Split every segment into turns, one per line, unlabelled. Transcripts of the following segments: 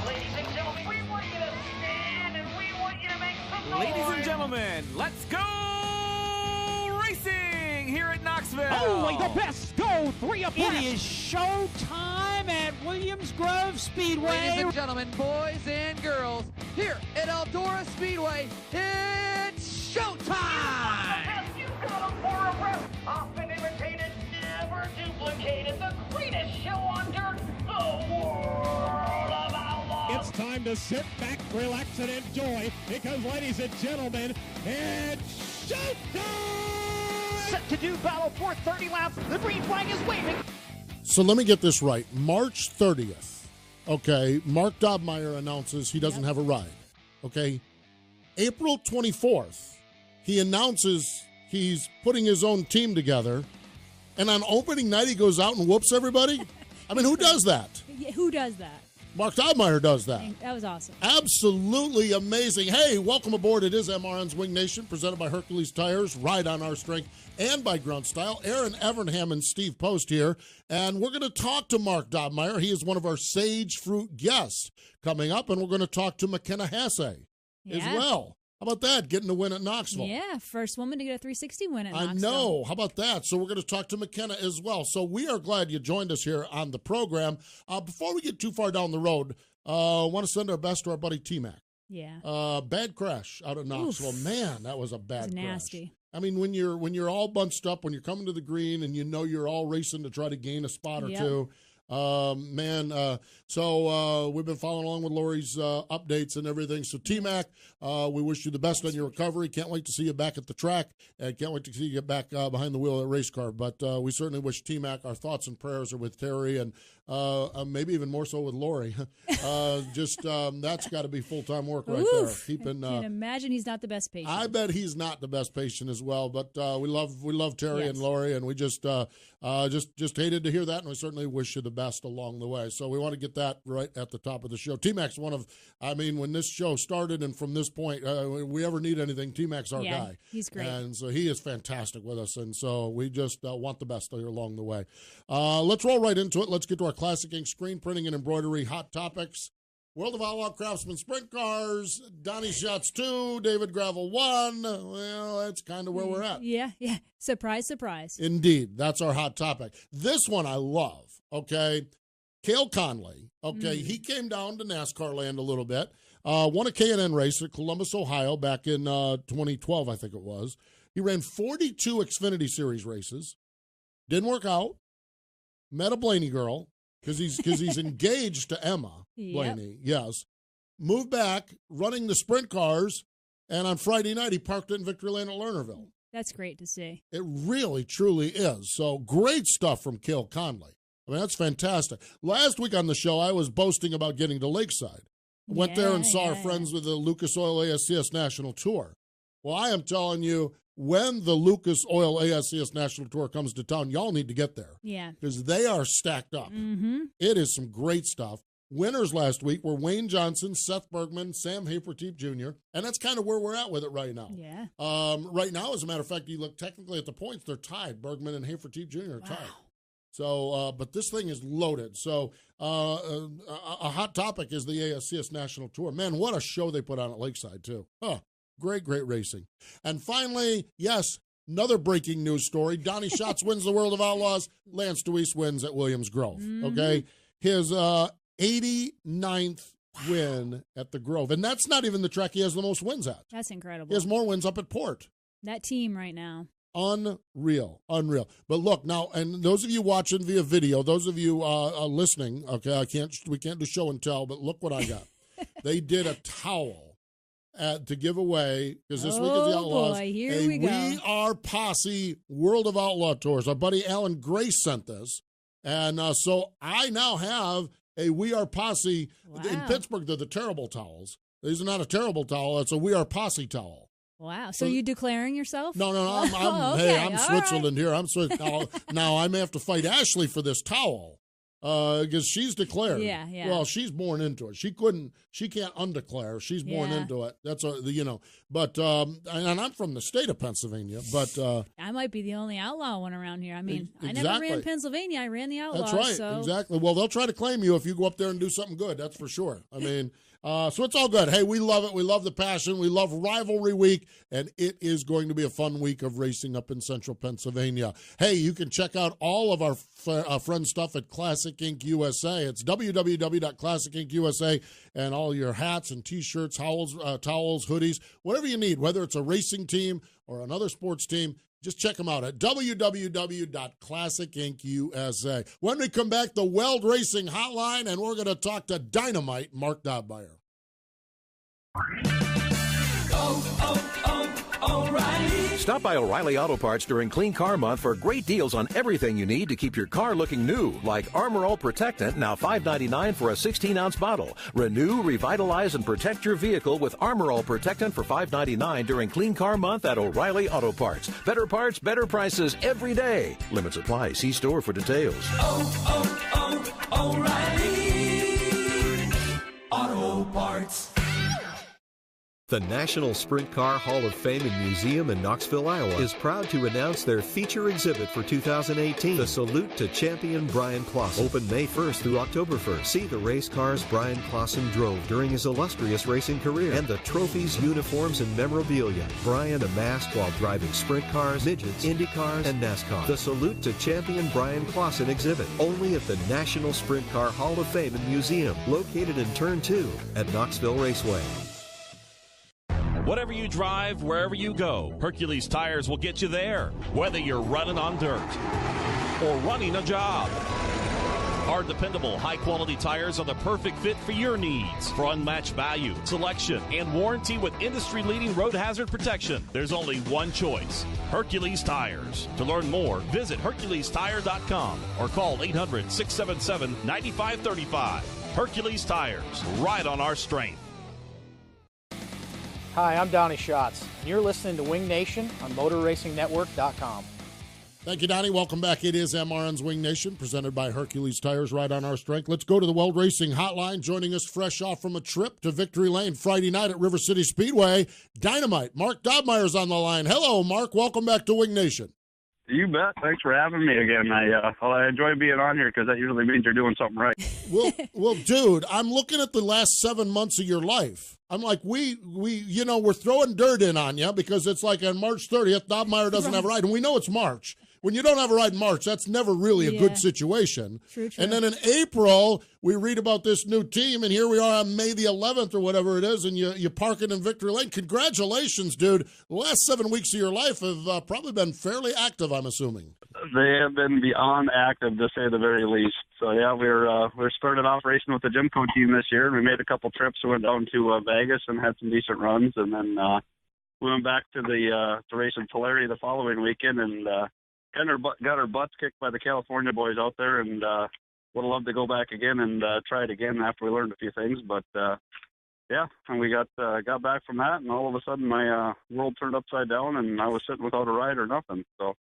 Ladies and gentlemen, we want you to stand and we want you to make some noise.
Ladies and gentlemen, let's go racing here at Knoxville.
Only the best go 3 abreast.
It is show time at Williams Grove Speedway.
Ladies and gentlemen, boys and girls, here at Eldora Speedway, it's showtime!
You got them for a rep. Often imitated, never duplicated. The greatest show on dirt, the World of Outlaws.
It's time to sit back, relax, and enjoy because, ladies and gentlemen, it's showtime!
Set to do battle for 30 laps. The green flag is waving.
So let me get this right. March 30th, okay, Mark Dobmeier announces he doesn't have a ride, okay? April 24th, he announces he's putting his own team together, and on opening night he goes out and whoops everybody? I mean, who does that?
Yeah, who does that?
Mark Dobmeier does that.
That was awesome.
Absolutely amazing. Hey, welcome aboard. It is MRN's Wing Nation, presented by Hercules Tires, Ride on Our Strength, and by Grunt Style. Erin, Evernham, and Steve Post here. And we're going to talk to Mark Dobmeier. He is one of our Sage Fruit guests coming up, and we're going to talk to McKenna Haase as well. How about that, getting the win at Knoxville?
Yeah, first woman to get a 360 win at
I
Knoxville.
know. How about that? So we're going to talk to McKenna as well. So we are glad you joined us here on the program. Before we get too far down the road, I want to send our best to our buddy T-Mac.
Yeah.
Bad crash out of Knoxville.
Oof.
Man, that was a bad
It was
crash.
nasty.
I mean, when you're all bunched up, when you're coming to the green and you know you're all racing to try to gain a spot or two. So we've been following along with Lori's updates and everything. So T-Mac, we wish you the best on your recovery. Can't wait to see you back at the track, and can't wait to see you get back behind the wheel of the race car. But we certainly wish T-Mac, our thoughts and prayers are with Terry, and maybe even more so with Lori. That's got to be full-time work right there. Keeping,
I can imagine he's not the best patient.
I bet he's not the best patient as well. But we love Terry and Lori, and we just hated to hear that, and we certainly wish you the best along the way. So we want to get that right at the top of the show. T-Mac's when this show started and from this point, we ever need anything, T-Mac's our guy.
He's great.
And so he is fantastic with us, and so we just want the best here along the way. Let's roll right into it. Let's get to our Classic Ink screen printing and embroidery hot topics. World of Outlaw Craftsman Sprint Cars, Donnie Shots 2, David Gravel 1. Well, that's kind of where we're at.
Yeah. Surprise, surprise.
Indeed. That's our hot topic. This one I love, okay? Cale Conley, okay? He came down to NASCAR land a little bit. Won a K&N race at Columbus, Ohio back in 2012, I think it was. He ran 42 Xfinity Series races. Didn't work out. Met a Blaney girl. Because he's engaged to Emma Blaney, yes. Moved back, running the sprint cars, and on Friday night he parked it in Victory Lane at Lernerville.
That's great to see.
It really, truly is. So great stuff from Cale Conley. I mean, that's fantastic. Last week on the show, I was boasting about getting to Lakeside. Went there and saw our friends with the Lucas Oil ASCS National Tour. Well, I am telling you, when the Lucas Oil ASCS National Tour comes to town, y'all need to get there.
Yeah.
Because they are stacked up.
Mm-hmm.
It is some great stuff. Winners last week were Wayne Johnson, Seth Bergman, Sam Haferteep Jr., and that's kind of where we're at with it right now.
Yeah.
Right now, as a matter of fact, you look technically at the points, they're tied. Bergman and Haferteep Jr. are tied. So, but this thing is loaded. So, a hot topic is the ASCS National Tour. Man, what a show they put on at Lakeside, too. Huh. Great racing. And finally, yes, another breaking news story. Donnie Schatz wins the World of Outlaws. Lance Deweese wins at Williams Grove. Okay? His 89th win at the Grove. And that's not even the track he has the most wins at.
That's incredible.
He has more wins up at Port.
That team right now.
Unreal. But look, now, and those of you watching via video, those of you listening, okay, we can't do show and tell, but look what I got. They did a towel to give away, because this week is the Outlaws,
here we go.
We Are Posse World of Outlaw Tours. Our buddy Alan Grace sent this, and so I now have a We Are Posse. In Pittsburgh, they're the terrible towels. These are not a terrible towel. It's a We Are Posse towel.
Wow. So you declaring yourself?
No. I'm
okay.
Switzerland here. Now I may have to fight Ashley for this towel. because she's declared.
Yeah, yeah.
Well, she's born into it. She can't undeclare. She's born
Yeah.
into it. That's But and I'm from the state of Pennsylvania. But
I might be the only outlaw one around here. I mean, I never
Exactly.
ran Pennsylvania. I ran the Outlaws.
that's right,
So.
exactly. Well, they'll try to claim you if you go up there and do something good. That's for sure. I mean. So it's all good. Hey, we love it. We love the passion. We love Rivalry Week, and it is going to be a fun week of racing up in central Pennsylvania. Hey, you can check out all of our friend stuff at Classic Inc. USA. It's www.classicincusa, and all your hats and T-shirts, towels, hoodies, whatever you need, whether it's a racing team or another sports team. Just check them out at www.classicincusa. When we come back, the Weld Racing Hotline, and we're going to talk to Dynamite Mark Dobmeier.
O'Reilly. Stop by O'Reilly Auto Parts during Clean Car Month for great deals on everything you need to keep your car looking new, like Armor All Protectant, now $5.99 for a 16-ounce bottle. Renew, revitalize, and protect your vehicle with Armor All Protectant for $5.99 during Clean Car Month at O'Reilly Auto Parts. Better parts, better prices every day. Limits apply. See store for details.
O'Reilly Auto Parts.
The National Sprint Car Hall of Fame and Museum in Knoxville, Iowa is proud to announce their feature exhibit for 2018, the Salute to Champion Brian Clausen. Open May 1st through October 1st. See the race cars Brian Clausen drove during his illustrious racing career and the trophies, uniforms, and memorabilia Brian amassed while driving sprint cars, midgets, Indy cars, and NASCAR. The Salute to Champion Brian Clausen exhibit, only at the National Sprint Car Hall of Fame and Museum, located in Turn 2 at Knoxville Raceway.
Whatever you drive, wherever you go, Hercules Tires will get you there, whether you're running on dirt or running a job. Our dependable, high-quality tires are the perfect fit for your needs. For unmatched value, selection, and warranty with industry-leading road hazard protection, there's only one choice, Hercules Tires. To learn more, visit HerculesTire.com or call 800-677-9535. Hercules Tires, ride on our strength.
Hi, I'm Donnie Schatz, and you're listening to Wing Nation on MotorRacingNetwork.com.
Thank you, Donnie. Welcome back. It is MRN's Wing Nation, presented by Hercules Tires, right on our strength. Let's go to the Weld Racing Hotline. Joining us fresh off from a trip to Victory Lane Friday night at River City Speedway, Dynamite Mark Dobmeier's on the line. Hello, Mark. Welcome back to Wing Nation.
You bet. Thanks for having me again. I enjoy being on here because that usually means you're doing something right.
Well, dude, I'm looking at the last 7 months of your life. I'm like, we're throwing dirt in on you because it's like on March 30th, Dobmeier doesn't have a ride, and we know it's March. When you don't have a ride in March, that's never really a good situation.
True.
And then in April, we read about this new team, and here we are on May the 11th or whatever it is, and you park it in Victory Lane. Congratulations, dude. The last 7 weeks of your life have probably been fairly active, I'm assuming.
They have been beyond active, to say the very least. So, yeah, we're started off racing with the Jimco team this year. We made a couple trips. We went down to Vegas and had some decent runs, and then we went back to to race in Tulare the following weekend, and got our butts kicked by the California boys out there, and would have loved to go back again and try it again after we learned a few things. But and we got back from that, and all of a sudden my world turned upside down, and I was sitting without a ride or nothing. So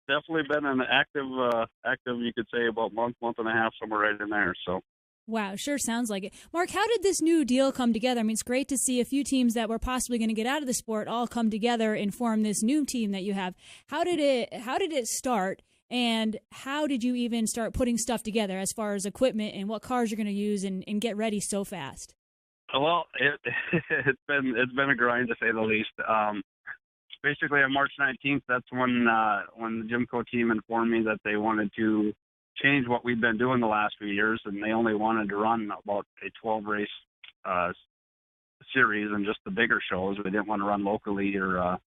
definitely been an active, you could say, about month and a half, somewhere right in there. So.
Wow, sure sounds like it. Mark, how did this new deal come together? I mean, it's great to see a few teams that were possibly going to get out of the sport all come together and form this new team that you have. How did it start, and how did you even start putting stuff together as far as equipment and what cars you're going to use and get ready so fast?
Well, it's been a grind, to say the least. Basically, on March 19th, that's when the Jimco team informed me that they wanted to change what we've been doing the last few years, and they only wanted to run about a 12-race series and just the bigger shows. We didn't want to run locally or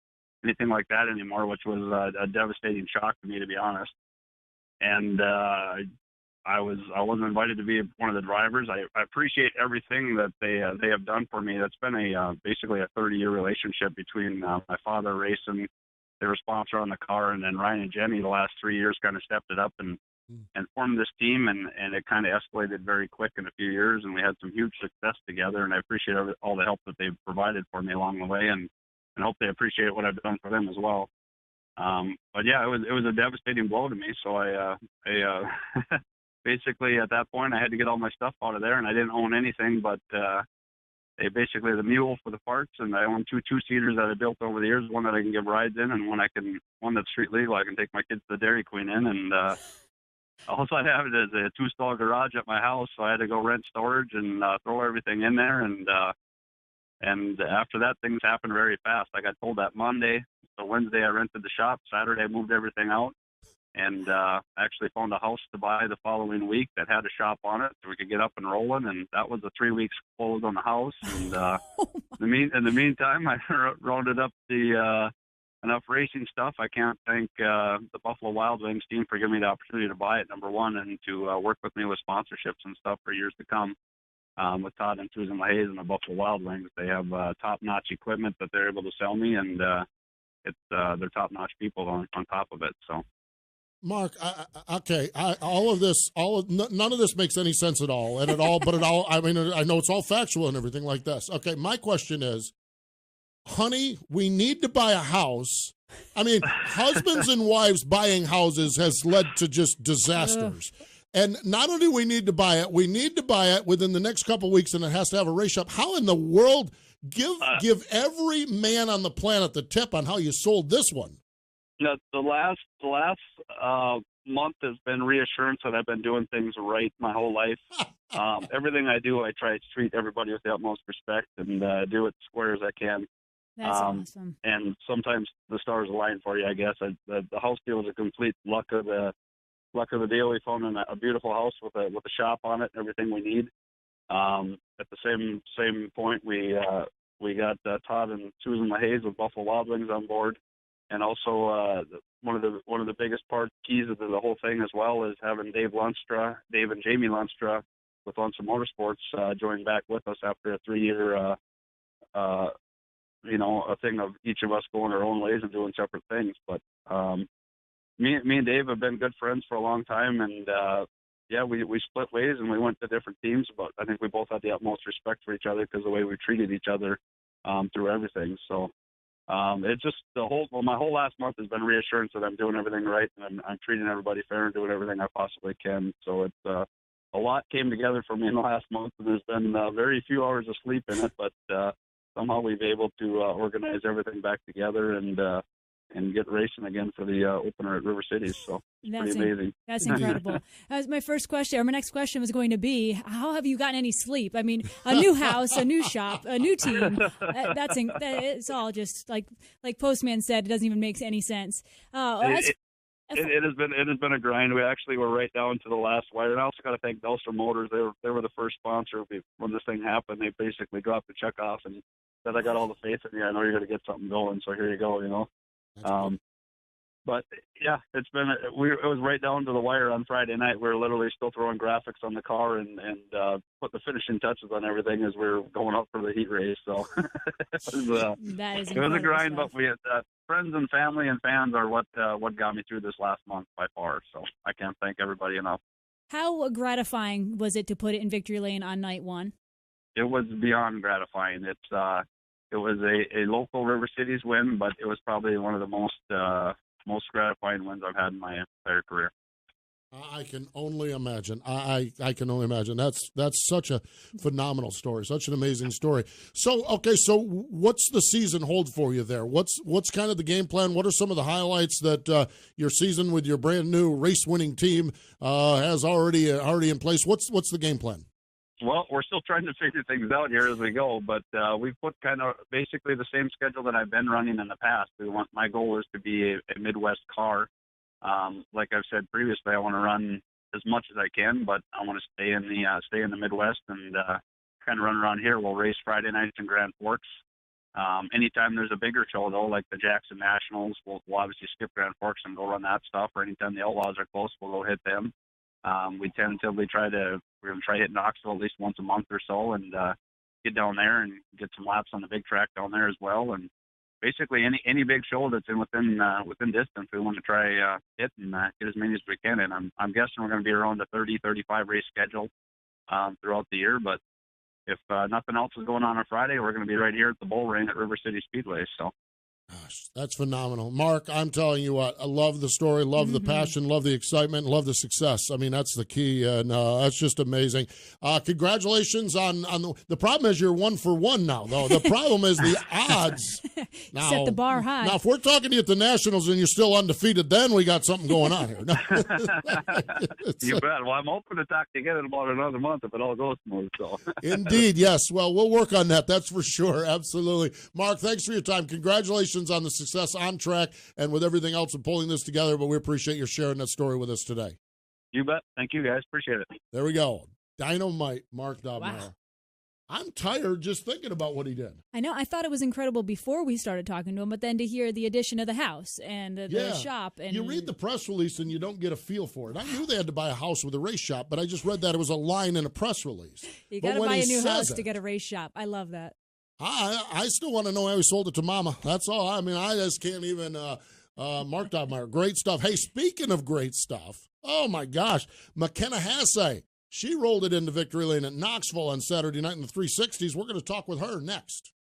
anything like that anymore, which was a devastating shock to me, to be honest. And I wasn't invited to be one of the drivers. I appreciate everything that they have done for me. That's been basically a 30-year relationship between my father racing, they were sponsor on the car, and then Ryan and Jenny the last 3 years kind of stepped it up and formed this team, and it kind of escalated very quick in a few years, and we had some huge success together, and I appreciate all the help that they've provided for me along the way, and hope they appreciate what I've done for them as well. But yeah, it was a devastating blow to me, so I basically at that point I had to get all my stuff out of there, and I didn't own anything but basically the mule for the parts, and I own two two-seaters that I built over the years, one that I can give rides in, and one that's street legal I can take my kids to the Dairy Queen in, and all I have is a two-stall garage at my house, so I had to go rent storage and throw everything in there, and after that, things happened very fast. I got told that Monday, so Wednesday I rented the shop, Saturday I moved everything out, and actually found a house to buy the following week that had a shop on it so we could get up and rolling, and that was a 3 weeks close on the house. And in the meantime, I rounded up enough racing stuff. I can't thank the Buffalo Wild Wings team for giving me the opportunity to buy it, number one, and to work with me with sponsorships and stuff for years to come. With Todd and Susan Haase and the Buffalo Wild Wings, they have top-notch equipment that they're able to sell me, and they're top-notch people on top of it. So.
Mark, all of this, none of this makes any sense at all, I mean, I know it's all factual and everything like this. Okay, my question is, honey, we need to buy a house. I mean, husbands and wives buying houses has led to just disasters. And not only do we need to buy it within the next couple of weeks, and it has to have a race shop. How in the world, give every man on the planet the tip on how you sold this one?
The last month has been reassurance that I've been doing things right my whole life. Everything I do, I try to treat everybody with the utmost respect and do it square as I can.
That's awesome.
And sometimes the stars align for you, I guess. The house deal was a complete luck of the deal. We found a beautiful house with a shop on it and everything we need. At the same point, we got Todd and Susan Haase with Buffalo Wild Wings on board. And also, one of the biggest keys of the whole thing as well is having Dave and Jamie Lunstra with Lunstra Motorsports join back with us after a 3-year, a thing of each of us going our own ways and doing separate things. But me and Dave have been good friends for a long time, and we split ways and we went to different teams. But I think we both had the utmost respect for each other because of the way we treated each other through everything. So. It's just my whole last month has been reassurance that I'm doing everything right and I'm treating everybody fair and doing everything I possibly can. So it's a lot came together for me in the last month, and there's been very few hours of sleep in it, but somehow we've been able to organize everything back together and get racing again for the opener at River City. So it's pretty amazing.
That's incredible. My next question was going to be, how have you gotten any sleep? I mean, a new house, a new shop, a new team. It's all just like Postman said, it doesn't even make any sense. It
has been a grind. We actually were right down to the last wire. And I also got to thank Dulster Motors. They were the first sponsor when this thing happened. They basically dropped the check off and said, "I got all the faith in you. I know you're going to get something going. So here you go." But yeah, it was right down to the wire on Friday night. We were literally still throwing graphics on the car and put the finishing touches on everything as we were going up for the heat race. So it was a grind,
stuff.
but we had friends and family and fans are what got me through this last month by far. So I can't thank everybody enough.
How gratifying was it to put it in victory lane on night one?
It was beyond gratifying. It was a local River Cities win, but it was probably one of the most gratifying wins I've had in my entire career.
I can only imagine. I can only imagine. That's such a phenomenal story, such an amazing story. So what's the season hold for you there? What's kind of the game plan? What are some of the highlights that your season with your brand new race-winning team has already in place? What's the game plan?
Well, we're still trying to figure things out here as we go, but we've put kind of basically the same schedule that I've been running in the past. My goal is to be a Midwest car. Like I've said previously, I want to run as much as I can, but I want to stay in the Midwest and kind of run around here. We'll race Friday nights in Grand Forks. Anytime there's a bigger show, though, like the Jackson Nationals, we'll obviously skip Grand Forks and go run that stuff. Or anytime the Outlaws are close, we'll go hit them. We tentatively we're going to try hit Knoxville at least once a month or so and get down there and get some laps on the big track down there as well. And basically any big show that's within distance, we want to try hit and get as many as we can. And I'm guessing we're going to be around the 30-35 race schedule throughout the year. But if nothing else is going on Friday, we're going to be right here at the Bull Ring at River City Speedway. So
Gosh, that's phenomenal. Mark, I'm telling you what, I love the story, love the passion, love the excitement, love the success. I mean, that's the key, and that's just amazing. Congratulations on the problem is you're 1 for 1 now, though. The problem is the odds. Now,
set the bar high.
Now, if we're talking to you at the Nationals and you're still undefeated, then we got something going on here.
You bet. Well, I'm hoping to talk to you again in about another month if it all goes smooth. So.
Indeed, yes. Well, we'll work on that. That's for sure. Absolutely. Mark, thanks for your time. Congratulations on the success on track and with everything else and pulling this together, but we appreciate you sharing that story with us today.
You bet. Thank you, guys. Appreciate it.
There we go. Dynamite, Mark Dobmeier.
Wow.
I'm tired just thinking about what he did.
I know. I thought it was incredible before we started talking to him, but then to hear the addition of the house and the shop. And
you read the press release and you don't get a feel for it. I knew they had to buy a house with a race shop, but I just read that it was a line in a press release.
You got to buy a new house to get a race shop. I love that.
I still want to know how he sold it to Mama. That's all. I mean, I just can't even. Mark Dobmeier, great stuff. Hey, speaking of great stuff, oh my gosh, McKenna Haase. She rolled it into victory lane at Knoxville on Saturday night in the 360s. We're going to talk with her next.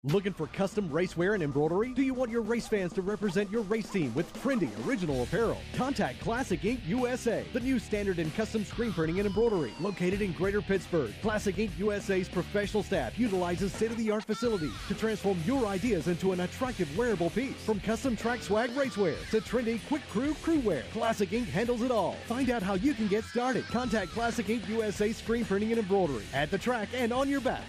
Looking for custom racewear and embroidery? Do you want your race fans to represent your race team with trendy original apparel? Contact Classic Ink USA, the new standard in custom screen printing and embroidery, located in Greater Pittsburgh. Classic Ink USA's professional staff utilizes state-of-the-art facilities to transform your ideas into an attractive wearable piece. From custom track swag racewear to trendy quick crew wear, Classic Ink handles it all. Find out how you can get started. Contact Classic Ink USA screen printing and embroidery at the track and on your back.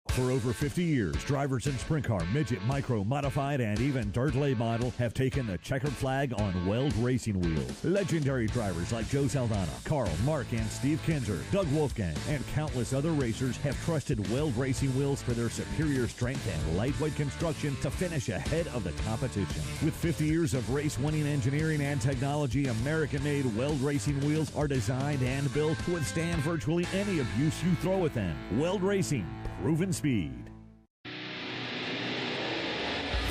For over 50 years, drivers in sprint car, midget, micro, modified, and even dirt late model have taken the checkered flag on Weld Racing Wheels. Legendary drivers like Joe Saldana, Carl, Mark, and Steve Kinzer, Doug Wolfgang, and countless other racers have trusted Weld Racing Wheels for their superior strength and lightweight construction to finish ahead of the competition. With 50 years of race-winning engineering and technology, American-made Weld Racing Wheels are designed and built to withstand virtually any abuse you throw at them. Weld Racing. Proven speed.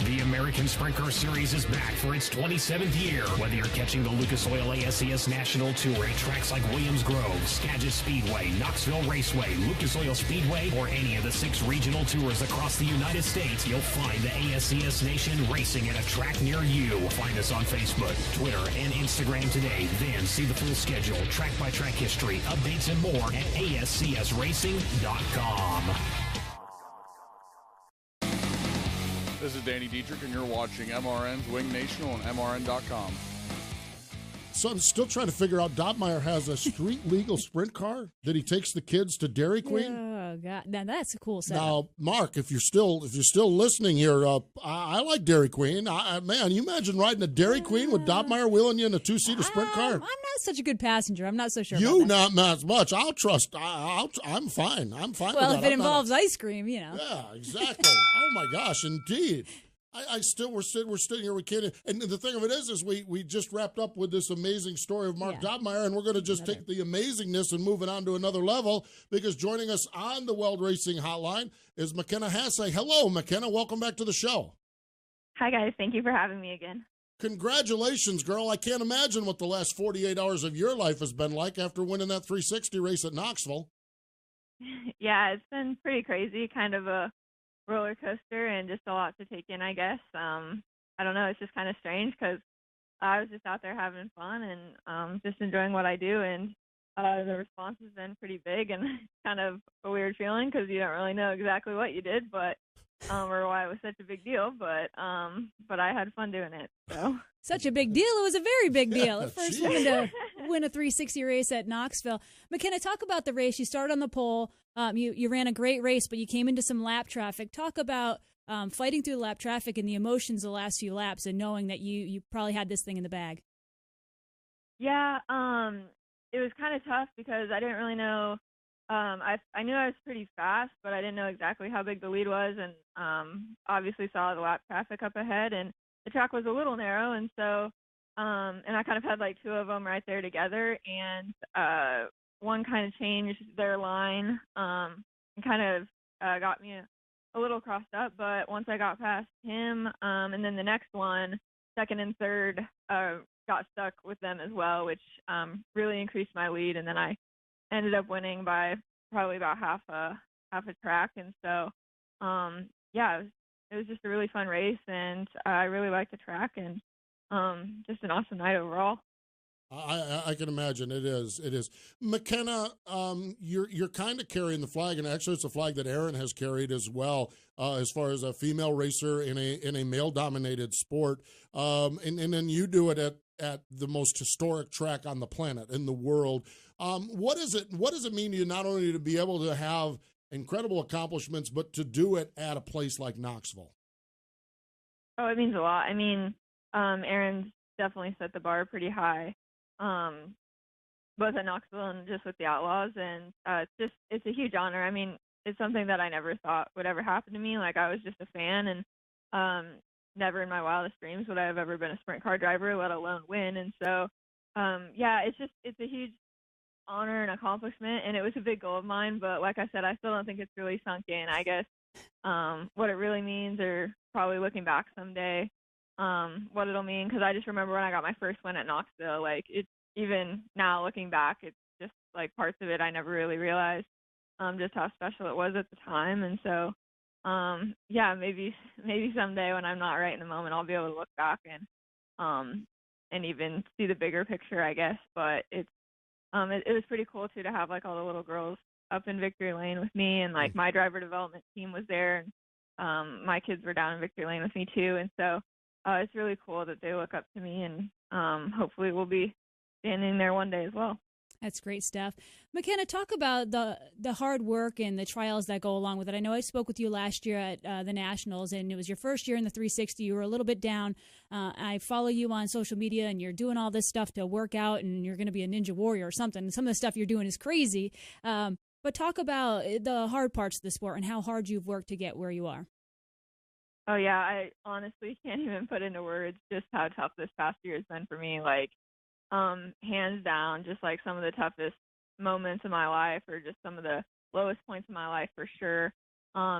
The American Sprint Car Series is back for its 27th year. Whether you're catching the Lucas Oil ASCS National Tour at tracks like Williams Grove, Skagit Speedway, Knoxville Raceway, Lucas Oil Speedway, or any of the 6 regional tours across the United States, you'll find the ASCS Nation racing at a track near you. Find us on Facebook, Twitter, and Instagram today. Then see the full schedule, track-by-track history, updates, and more at ASCSRacing.com.
This is Danny Dietrich, and you're watching MRN's Wing Nation on MRN.com.
So I'm still trying to figure out, Dobmeier has a street-legal sprint car that he takes the kids to Dairy Queen?
Oh, God. Now, that's a cool setup.
Now, Mark, if you're still listening here, I like Dairy Queen. Man, you imagine riding a Dairy Queen with Dobmeier wheeling you in a 2-seater sprint car?
I'm not such a good passenger. I'm not so sure
You
about
not as much. I'll trust. I'm fine. I'm fine
well,
with
if
that.
it involves ice cream, you know.
Yeah, exactly. Oh, my gosh, indeed. We're sitting here. We can't. And the thing of it is we just wrapped up with this amazing story of Mark Dobmeier, and we're going to just take the amazingness and move it on to another level, because joining us on the Weld Racing Hotline is McKenna Haase. Hello, McKenna. Welcome back to the show.
Hi, guys. Thank you for having me again.
Congratulations, girl. I can't imagine what the last 48 hours of your life has been like after winning that 360 race at Knoxville.
Yeah, it's been pretty crazy, kind of a roller coaster and just a lot to take in, I guess. I don't know, it's just kind of strange because I was just out there having fun and just enjoying what I do, and the response has been pretty big, and kind of a weird feeling because you don't really know exactly what you did, but or why it was such a big deal, but I had fun doing it. So
such a big deal. It was a very big deal. The first woman to win a 360 race at Knoxville. McKenna, talk about the race. You started on the pole. You ran a great race, but you came into some lap traffic. Talk about fighting through the lap traffic and the emotions the last few laps, and knowing that you probably had this thing in the bag.
Yeah, it was kind of tough because I didn't really know. I knew I was pretty fast, but I didn't know exactly how big the lead was, and obviously saw the lap traffic up ahead, and the track was a little narrow, and so and I kind of had like 2 of them right there together, and one kind of changed their line and kind of got me a little crossed up, but once I got past him, and then the next one, second and third, got stuck with them as well, which really increased my lead, and then I ended up winning by probably about half a track, and so yeah, it was just a really fun race, and I really liked the track, and just an awesome night overall.
I can imagine it is. It is. McKenna, you're kind of carrying the flag, and actually it's a flag that Erin has carried as well, as far as a female racer in a male-dominated sport. And then you do it at the most historic track on the planet, in the world. What does it mean to you not only to be able to have incredible accomplishments, but to do it at a place like Knoxville?
Oh, it means a lot. I mean, Erin's definitely set the bar pretty high. Both at Knoxville and just with the Outlaws, and it's a huge honor. I mean, it's something that I never thought would ever happen to me. Like, I was just a fan, and never in my wildest dreams would I have ever been a sprint car driver, let alone win. And so, it's a huge honor and accomplishment, and it was a big goal of mine. But like I said, I still don't think it's really sunk in. I guess what it really means, or probably looking back someday, what it'll mean, because I just remember when I got my first win at Knoxville, like, it's, even now looking back, it's just like parts of it I never really realized just how special it was at the time. And so maybe someday when I'm not right in the moment, I'll be able to look back and even see the bigger picture, I guess. But it was pretty cool too to have like all the little girls up in victory lane with me, and like my driver development team was there, and my kids were down in victory lane with me too. And so it's really cool that they look up to me, and hopefully we'll be standing there one day as well.
That's great stuff. McKenna, talk about the hard work and the trials that go along with it. I know I spoke with you last year at the Nationals, and it was your first year in the 360. You were a little bit down. I follow you on social media, and you're doing all this stuff to work out, and you're going to be a ninja warrior or something. Some of the stuff you're doing is crazy. But talk about the hard parts of the sport and how hard you've worked to get where you are.
Oh, yeah. I honestly can't even put into words just how tough this past year has been for me. Like, hands down, just like some of the toughest moments of my life, or just some of the lowest points of my life for sure.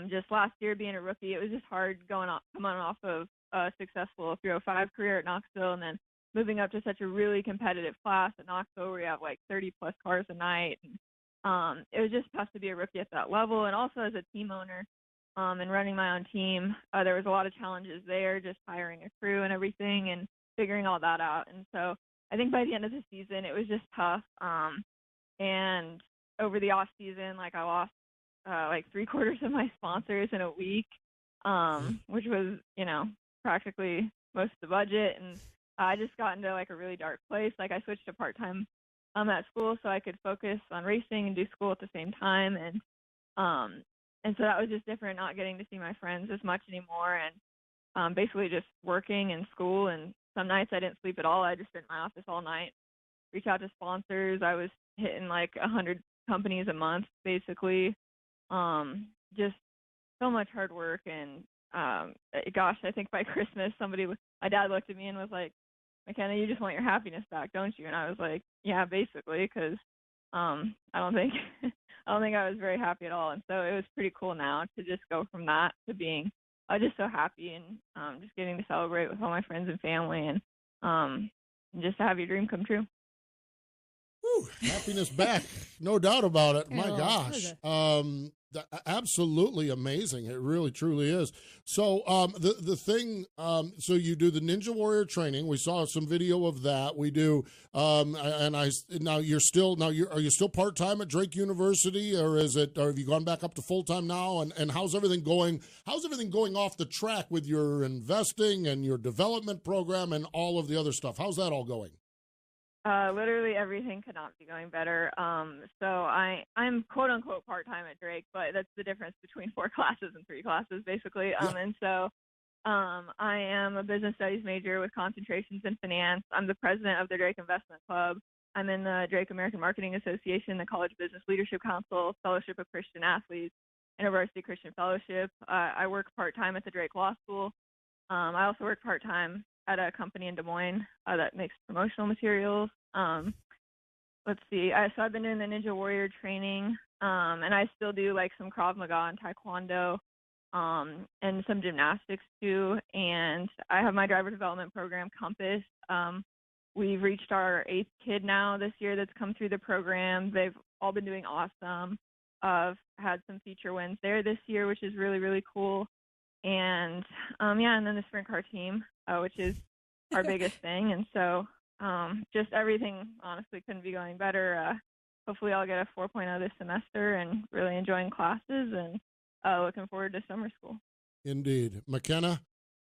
Just last year being a rookie, it was just hard coming off of a successful 305 career at Knoxville, and then moving up to such a really competitive class at Knoxville where you have like 30 plus cars a night. And, it was just tough to be a rookie at that level. And also as a team owner, and running my own team, there was a lot of challenges there, just hiring a crew and everything and figuring all that out. And so I think by the end of the season, it was just tough. And over the off season, like, I lost like 3/4 of my sponsors in a week, which was, practically most of the budget. And I just got into like a really dark place. Like, I switched to part-time at school so I could focus on racing and do school at the same time. And so that was just different, not getting to see my friends as much anymore, and basically just working and school. And some nights I didn't sleep at all. I just sit in my office all night, reach out to sponsors. I was hitting like 100 companies a month, basically. Just so much hard work. And gosh, I think by Christmas, my dad looked at me and was like, "McKenna, you just want your happiness back, don't you?" And I was like, "Yeah, basically," because I don't think I was very happy at all. And so it was pretty cool now to just go from that to being just so happy, and just getting to celebrate with all my friends and family, and just to have your dream come true.
Whew, happiness back, no doubt about it. My gosh, absolutely amazing. It really, truly is. So the thing, so you do the Ninja Warrior training. We saw some video of that. We do, are you still part-time at Drake University, or have you gone back up to full-time now? And how's everything going? How's everything going off the track with your investing and your development program and all of the other stuff? How's that all going?
Literally everything could not be going better. So I'm quote unquote part-time at Drake, but that's the difference between 4 classes and 3 classes, basically.
Yeah.
And so I am a business studies major with concentrations in finance. I'm the president of the Drake Investment Club. I'm in the Drake American Marketing Association, the College Business Leadership Council, Fellowship of Christian Athletes, University Christian Fellowship. I work part-time at the Drake Law School. I also work part-time at a company in Des Moines that makes promotional materials. Let's see. So I've been doing the Ninja Warrior training, and I still do like some Krav Maga and Taekwondo, and some gymnastics too. And I have my driver development program, Compass. We've reached our 8th kid now this year that's come through the program. They've all been doing awesome. I've had some feature wins there this year, which is really, really cool. and and then the sprint car team, which is our biggest thing. And so just everything honestly couldn't be going better. Hopefully I'll get a 4.0 this semester and really enjoying classes and looking forward to summer school.
Indeed. McKenna,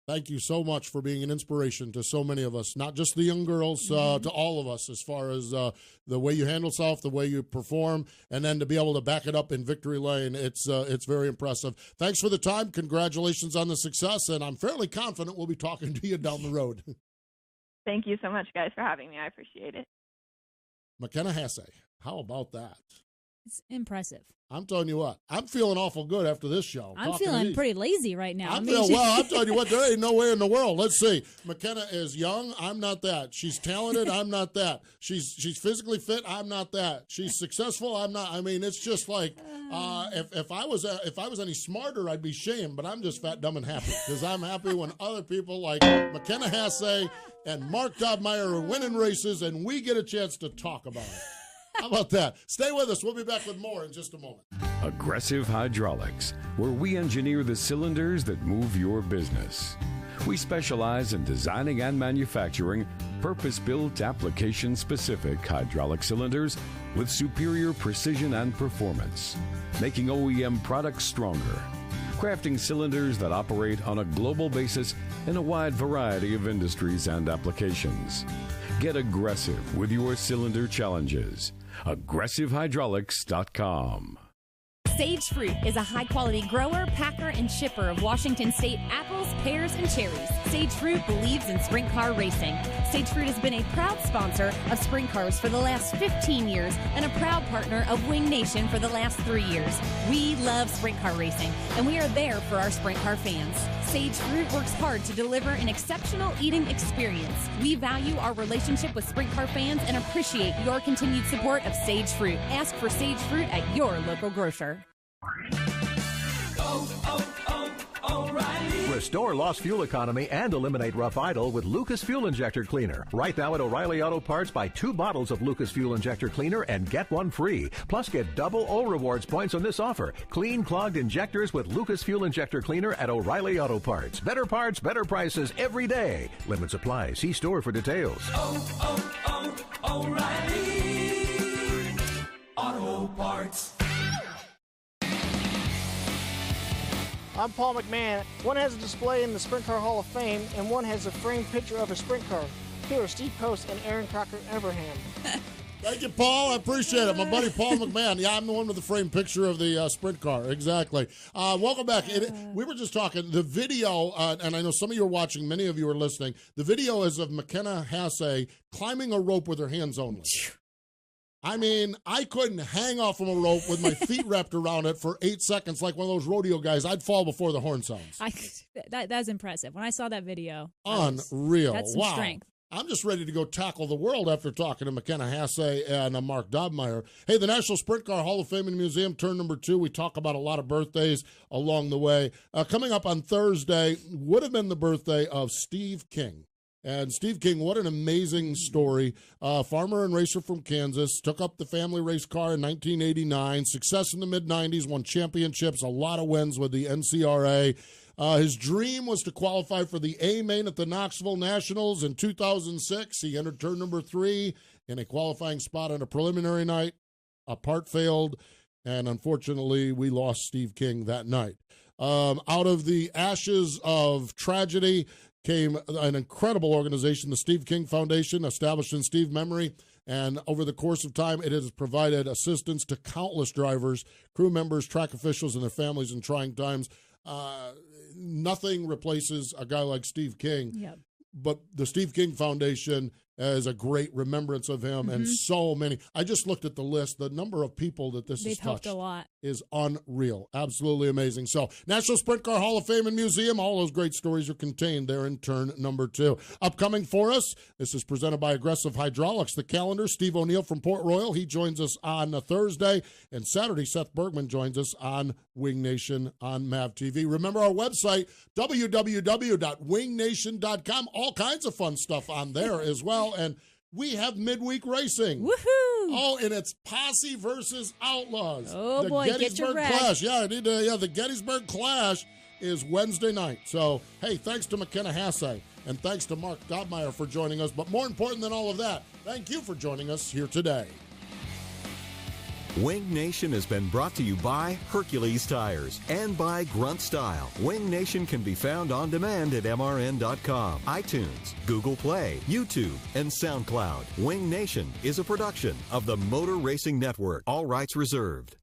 thank you so much for being an inspiration to so many of us, not just the young girls, to all of us, as far as the way you handle yourself, the way you perform, and then to be able to back it up in victory lane. It's very impressive. Thanks for the time. Congratulations on the success, and I'm fairly confident we'll be talking to you down the road.
Thank you so much, guys, for having me. I appreciate it.
McKenna Haase, how about that?
It's impressive.
I'm telling you what, I'm feeling awful good after this show.
I'm feeling pretty lazy right now.
I'm telling you what, there ain't no way in the world. Let's see. McKenna is young. I'm not that. She's talented. I'm not that. She's physically fit. I'm not that. She's successful. I'm not. I mean, it's just like if I was any smarter, I'd be shamed. But I'm just fat, dumb, and happy because I'm happy when other people like McKenna Haase and Mark Dobmeier are winning races, and we get a chance to talk about it. How about that? Stay with us. We'll be back with more in just a moment.
Aggressive Hydraulics, where we engineer the cylinders that move your business. We specialize in designing and manufacturing purpose-built, application-specific hydraulic cylinders with superior precision and performance, making OEM products stronger, crafting cylinders that operate on a global basis in a wide variety of industries and applications. Get aggressive with your cylinder challenges. AggressiveHydraulics.com.
Sage Fruit is a high-quality grower, packer, and shipper of Washington State apples, pears, and cherries. Sage Fruit believes in sprint car racing. Sage Fruit has been a proud sponsor of sprint cars for the last 15 years and a proud partner of Wing Nation for the last 3 years. We love sprint car racing, and we are there for our sprint car fans. Sage Fruit works hard to deliver an exceptional eating experience. We value our relationship with sprint car fans and appreciate your continued support of Sage Fruit. Ask for Sage Fruit at your local grocer.
O'Reilly.
Restore lost fuel economy and eliminate rough idle with Lucas Fuel Injector Cleaner. Right now at O'Reilly Auto Parts, buy 2 bottles of Lucas Fuel Injector Cleaner and get 1 free. Plus, get double O Rewards points on this offer. Clean clogged injectors with Lucas Fuel Injector Cleaner at O'Reilly Auto Parts. Better parts, better prices every day. Limits apply. See store for details.
O'Reilly Auto Parts.
I'm Paul McMahon. One has a display in the Sprint Car Hall of Fame, and one has a framed picture of a sprint car. Here are Steve Post and Erin Cocker Evernham.
Thank you, Paul. I appreciate it. My buddy Paul McMahon. Yeah, I'm the one with the framed picture of the sprint car. Exactly. Welcome back. We were just talking. The video, and I know some of you are watching, many of you are listening. The video is of McKenna Haase climbing a rope with her hands only. I mean, I couldn't hang off from a rope with my feet wrapped around it for 8 seconds like one of those rodeo guys. I'd fall before the horn sounds.
That's impressive. When I saw that video.
Unreal.
That's some strength.
I'm just ready to go tackle the world after talking to McKenna Haase and Mark Dobmeier. Hey, the National Sprint Car Hall of Fame and Museum, turn number 2. We talk about a lot of birthdays along the way. Coming up on Thursday would have been the birthday of Steve King. And Steve King, what an amazing story. Farmer and racer from Kansas, took up the family race car in 1989, success in the mid-90s, won championships, a lot of wins with the NCRA. His dream was to qualify for the A-Main at the Knoxville Nationals in 2006. He entered turn number 3 in a qualifying spot on a preliminary night. A part failed, and unfortunately, we lost Steve King that night. Out of the ashes of tragedy came an incredible organization, the Steve King Foundation, established in Steve's memory. And over the course of time, it has provided assistance to countless drivers, crew members, track officials, and their families in trying times. Nothing replaces a guy like Steve King.
Yep.
But the Steve King Foundation is a great remembrance of him, and so many. I just looked at the list. The number of people that this has touched
a lot.
Is unreal. Absolutely amazing. So, National Sprint Car Hall of Fame and Museum, all those great stories are contained there in turn number 2. Upcoming for us, this is presented by Aggressive Hydraulics. The calendar, Steve O'Neill from Port Royal. He joins us on Thursday. And Saturday, Seth Bergman joins us on Wing Nation on MAV TV. Remember our website, www.wingnation.com. All kinds of fun stuff on there as well. And we have midweek racing.
Woohoo!
Oh, and it's Posse versus Outlaws.
Oh,
the
boy,
Gettysburg
get your rag.
Clash. Yeah, the Gettysburg Clash is Wednesday night. So, hey, thanks to McKenna Haase and thanks to Mark Dobmeier for joining us. But more important than all of that, thank you for joining us here today.
Wing Nation has been brought to you by Hercules Tires and by Grunt Style. Wing Nation can be found on demand at MRN.com, iTunes, Google Play, YouTube, and SoundCloud. Wing Nation is a production of the Motor Racing Network. All rights reserved.